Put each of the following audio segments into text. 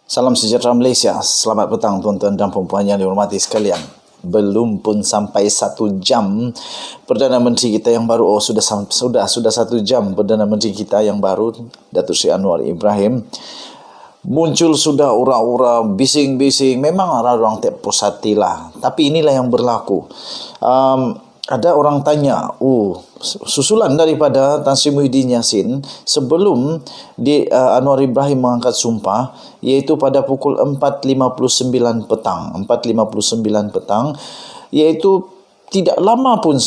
Salam sejahtera Malaysia. Selamat petang tuan-tuan dan puan-puan yang dihormati sekalian. Belum pun sampai 1 jam Perdana Menteri kita yang baru, sudah 1 jam Perdana Menteri kita yang baru, Datuk Seri Anwar Ibrahim, muncul sudah ura-ura, bising-bising. Memang orang tak puas hati lah. Tapi inilah yang berlaku. Ada orang tanya, susulan daripada Tan Sri Muhyiddin Yassin sebelum Anwar Ibrahim mengangkat sumpah, iaitu pada pukul 4.59 petang. 4.59 petang, iaitu tidak lama pun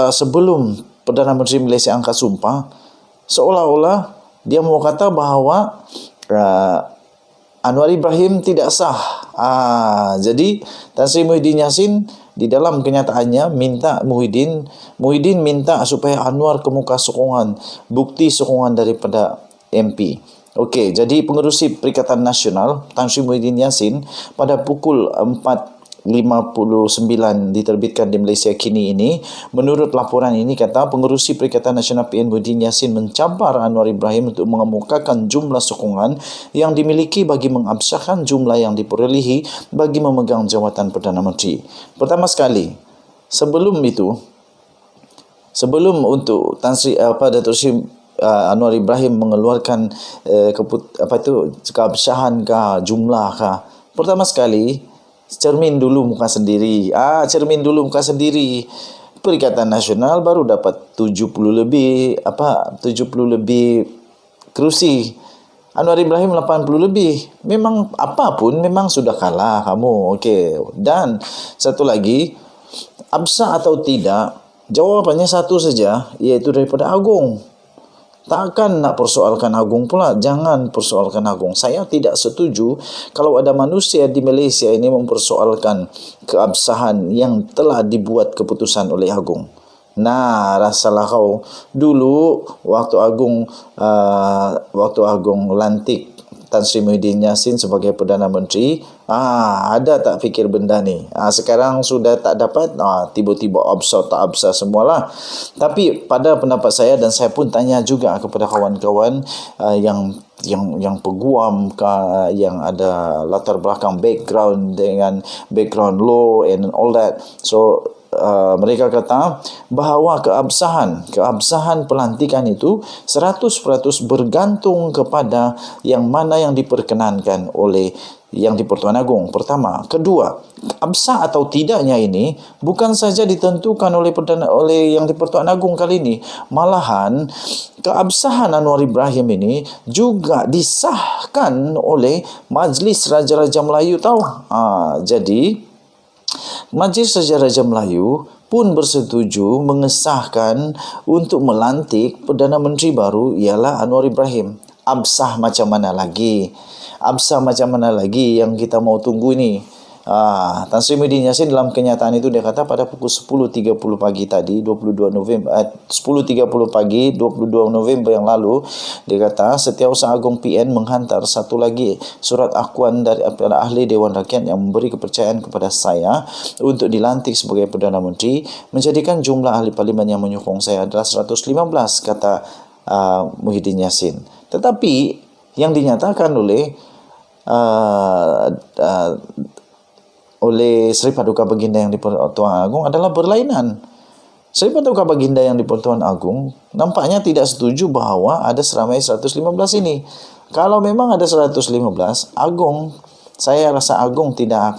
sebelum Perdana Menteri Malaysia angkat sumpah, seolah-olah dia mau kata bahawa Anwar Ibrahim tidak sah. Jadi Tan Sri Muhyiddin Yassin di dalam kenyataannya minta Muhyiddin minta supaya Anwar kemuka sokongan, bukti sokongan daripada MP. Okey, jadi pengerusi Perikatan Nasional Tan Sri Muhyiddin Yassin pada pukul 4.59 diterbitkan di Malaysia kini ini. Menurut laporan ini kata pengerusi Perikatan Nasional PN Muhyiddin Yassin mencabar Anwar Ibrahim untuk mengemukakan jumlah sokongan yang dimiliki bagi mengabsahkan jumlah yang diperolehi bagi memegang jawatan Perdana Menteri. Pertama sekali, sebelum untuk Datuk Seri Anwar Ibrahim mengeluarkan keabsahan kah, jumlah kah, pertama sekali cermin dulu muka sendiri. Perikatan Nasional baru dapat 70 lebih kerusi. Anwar Ibrahim 80 lebih. Memang apapun memang sudah kalah kamu. Okey. Dan satu lagi, absah atau tidak, jawapannya satu saja, iaitu daripada Agong. Takkan nak persoalkan Agong pula. Jangan persoalkan Agong. Saya tidak setuju kalau ada manusia di Malaysia ini mempersoalkan keabsahan yang telah dibuat keputusan oleh Agong. Rasalah kau dulu waktu Agong lantik Tan Sri Muhyiddin Yassin sebagai Perdana Menteri, ada tak fikir benda ni? Sekarang sudah tak dapat, tiba-tiba absah tak absah semualah. Tapi pada pendapat saya, dan saya pun tanya juga kepada kawan-kawan yang peguam, yang ada latar belakang background dengan background law and all that. So mereka kata bahawa keabsahan pelantikan itu 100% bergantung kepada yang mana yang diperkenankan oleh Yang di-Pertuan Agong. Pertama. Kedua, absah atau tidaknya ini bukan saja ditentukan oleh Yang di-Pertuan Agong kali ini. Malahan keabsahan Anwar Ibrahim ini juga disahkan oleh Majlis Raja-Raja Melayu tahu. Jadi Majlis Raja-Raja Melayu pun bersetuju mengesahkan untuk melantik Perdana Menteri baru ialah Anwar Ibrahim. Absah macam mana lagi yang kita mau tunggu ni? Tan Sri Muhyiddin Yassin dalam kenyataan itu dia kata pada pukul 10.30 pagi tadi 22 November yang lalu, dia kata Setiausaha Agong PN menghantar satu lagi surat akuan daripada ahli Dewan Rakyat yang memberi kepercayaan kepada saya untuk dilantik sebagai Perdana Menteri, menjadikan jumlah ahli parlimen yang menyokong saya adalah 115, kata Muhyiddin Yassin. Tetapi yang dinyatakan oleh Seri Paduka Baginda Yang di-Pertuan Agong adalah berlainan. Seri Paduka Baginda Yang di-Pertuan Agong nampaknya tidak setuju bahawa ada seramai 115 ini. Kalau memang ada 115, saya rasa Agong tidak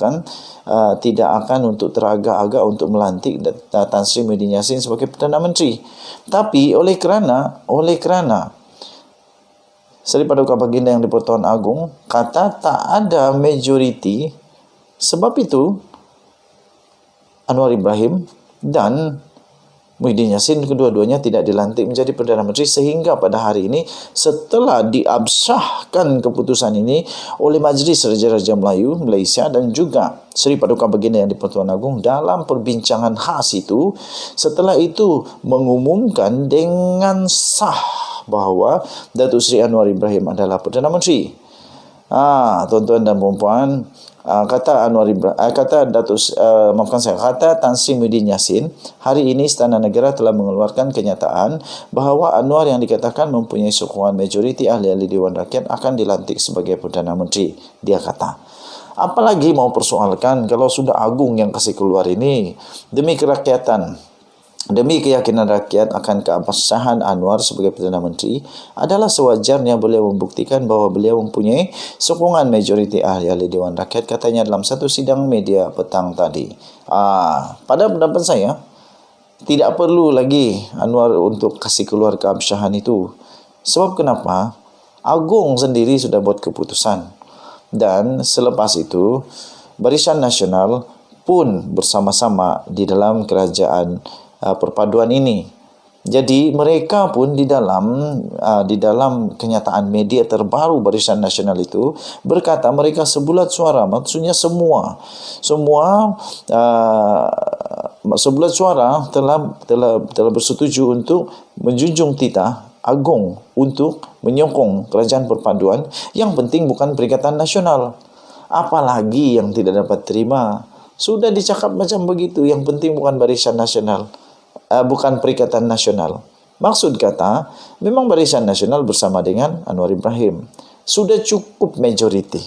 akan untuk teragak-agak untuk melantik Tan Sri Muhyiddin Yassin sebagai Perdana Menteri. Tapi oleh kerana Seri Paduka Baginda Yang di-Pertuan Agong kata tak ada majoriti, sebab itu Anwar Ibrahim dan Muhyiddin Yassin kedua-duanya tidak dilantik menjadi Perdana Menteri, sehingga pada hari ini setelah diabsahkan keputusan ini oleh Majlis Raja-Raja Melayu Malaysia dan juga Seri Paduka Baginda Yang di-Pertuan Agong dalam perbincangan khas itu, setelah itu mengumumkan dengan sah bahawa Datuk Seri Anwar Ibrahim adalah Perdana Menteri. Tuan-tuan dan puan-puan, Kata Tan Sri Muhyiddin Yassin, hari ini Istana Negara telah mengeluarkan kenyataan bahawa Anwar yang dikatakan mempunyai sokongan majoriti ahli-ahli Dewan Rakyat akan dilantik sebagai Perdana Menteri. Dia kata, apalagi mau persoalkan kalau sudah Agung yang kasih keluar ini demi kerakyatan. Demi keyakinan rakyat akan keabsahan Anwar sebagai Perdana Menteri, adalah sewajarnya beliau membuktikan bahawa beliau mempunyai sokongan majoriti ahli-ahli Dewan Rakyat, katanya dalam satu sidang media petang tadi. Pada pendapat saya, tidak perlu lagi Anwar untuk kasih keluar keabsahan itu. Sebab kenapa? Agung sendiri sudah buat keputusan. Dan selepas itu, Barisan Nasional pun bersama-sama di dalam kerajaan perpaduan ini. Jadi mereka pun di dalam kenyataan media terbaru Barisan Nasional itu berkata mereka sebulat suara, maksudnya semua sebulat suara telah bersetuju untuk menjunjung titah Agung untuk menyokong kerajaan perpaduan. Yang penting bukan Perikatan Nasional. Apalagi yang tidak dapat terima. Sudah dicakap macam begitu, yang penting bukan Barisan Nasional. Bukan Perikatan Nasional. Maksud kata, memang Barisan Nasional bersama dengan Anwar Ibrahim. Sudah cukup majoriti.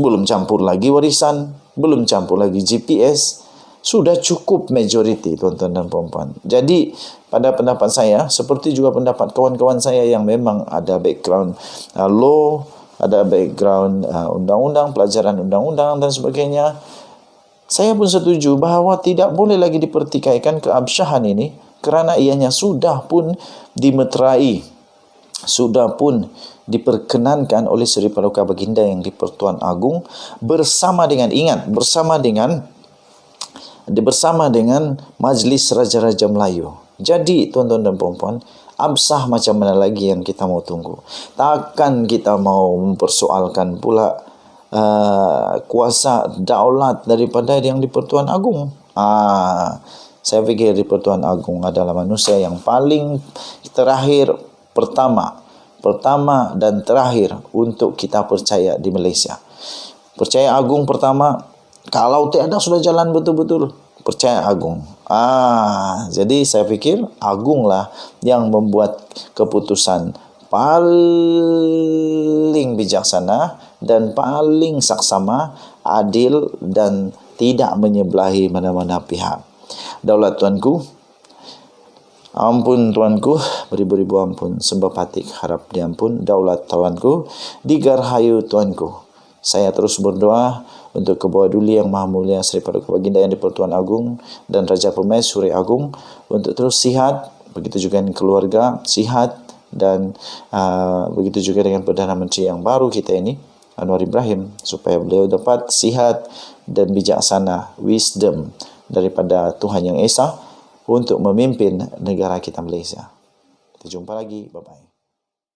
Belum campur lagi warisan, belum campur lagi GPS. Sudah cukup majoriti, tuan-tuan dan puan-puan. Jadi, pada pendapat saya, seperti juga pendapat kawan-kawan saya yang memang ada background law, ada background undang-undang, pelajaran undang-undang dan sebagainya, saya pun setuju bahawa tidak boleh lagi dipertikaikan keabsahan ini kerana ianya sudah pun dimeterai, sudah pun diperkenankan oleh Seri Paduka Baginda yang di-Pertuan Agong bersama dengan Majlis Raja-Raja Melayu. Jadi, tuan-tuan dan puan-puan, absah macam mana lagi yang kita mau tunggu? Takkan kita mau mempersoalkan pula kuasa daulat daripada yang di-Pertuan Agong. Saya fikir di-Pertuan Agong adalah manusia yang paling terakhir, pertama dan terakhir untuk kita percaya di Malaysia. Percaya Agong pertama, kalau tiada sudah jalan betul-betul, percaya Agong. Jadi saya fikir Agong lah yang membuat keputusan paling bijaksana dan paling saksama, adil dan tidak menyebelahi mana-mana pihak. Daulat tuanku, ampun tuanku, beribu-ribu ampun, sembah patik harap diampun. Daulat tuanku, digarhayu tuanku. Saya terus berdoa untuk Kebawa Duli Yang Maha Mulia Seri Paduka Baginda yang di-Pertuan Agong dan Raja Permaisuri Agong untuk terus sihat, begitu juga dengan keluarga sihat, dan begitu juga dengan Perdana Menteri yang baru kita ini, Anwar Ibrahim, supaya beliau dapat sihat dan bijaksana, wisdom daripada Tuhan Yang Esa untuk memimpin negara kita Malaysia. Kita jumpa lagi, bye-bye.